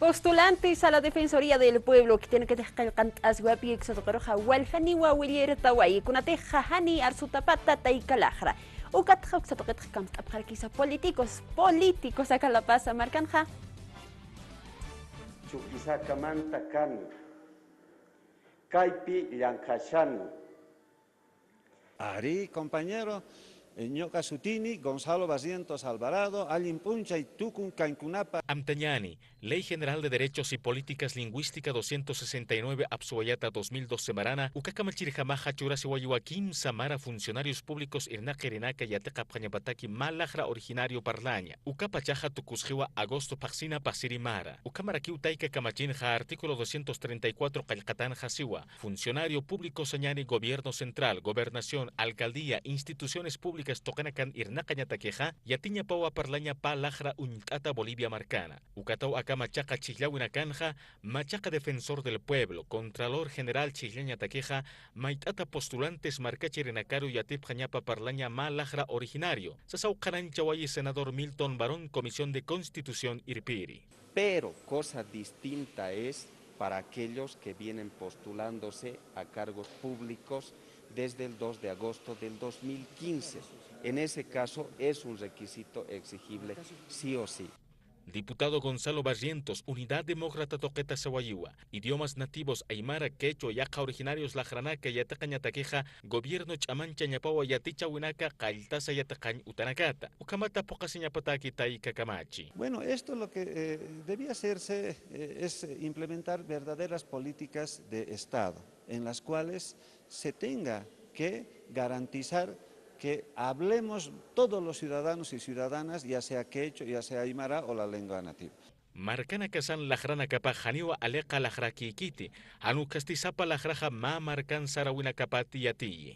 Postulantes a la Defensoría del Pueblo que tienen que dejar asguapi exotoqroja walhani wawilier tawai kunateja hani arsutapata taikalajra. Ukatja exotoqetja kamtapjarkisa políticos acá la pasa marcanja. Chuquisakamanta kan Kaipi Llankashan. Ari, compañero, Ñoca Sutini, Gonzalo Basientos Alvarado, Alin Puncha y Tukun Cancunapa. Amtañani, Ley General de Derechos y Políticas Lingüística 269, Absuayata 2012 Marana, Ucacamalchirjamaja Churasiwayuaquim Samara, funcionarios públicos Irnaquerinaka y Atecapjañapataki Malajra originario Parlaña, Ucapachaja Tucusjiwa Agosto Paxina Pasirimara, Ucamaraquiu Taika Camachinja, artículo 234 Calcatán Jasiwa, funcionario público Sañani, Gobierno Central, Gobernación, Alcaldía, instituciones públicas Tocanacan Irnacañataqueja, Yatiña Paua Parlaña Palajra Uñtata Bolivia Marcana, Ucatau acá Machaca Chislawina Canja, Machaca Defensor del Pueblo, Contralor General Chislaña Taqueja, Maitata Postulantes Marcachirenacaru Yatip Jañapa Parlaña Malajra originario, Sasau Caranchahuay Senador Milton Barón, Comisión de Constitución Irpiri. Pero cosa distinta es para aquellos que vienen postulándose a cargos públicos desde el 2 de agosto del 2015. En ese caso es un requisito exigible sí o sí. Diputado Gonzalo Barrientos, Unidad Demócrata Toqueta Sahuayua, idiomas nativos Aymara, Quechua, Yaca originarios Lajranaca, Yatacañataqueja, Gobierno Chamancha, Ñapawa, Yaticha, Huinaca, Cailtaza, Yatacañ, Utanacata, Ucamata, Pocasiñapataki, Taika, Camachi. Bueno, esto lo que debía hacerse es implementar verdaderas políticas de Estado, en las cuales se tenga que garantizar que hablemos todos los ciudadanos y ciudadanas, ya sea quechua, ya sea aymara o la lengua nativa. Marcana Casan Lajrana Capa Janiwa Aleca Lajra Kikiti, Anu Castizapa Lajraja Ma Marcan Sarawina Capati Yati.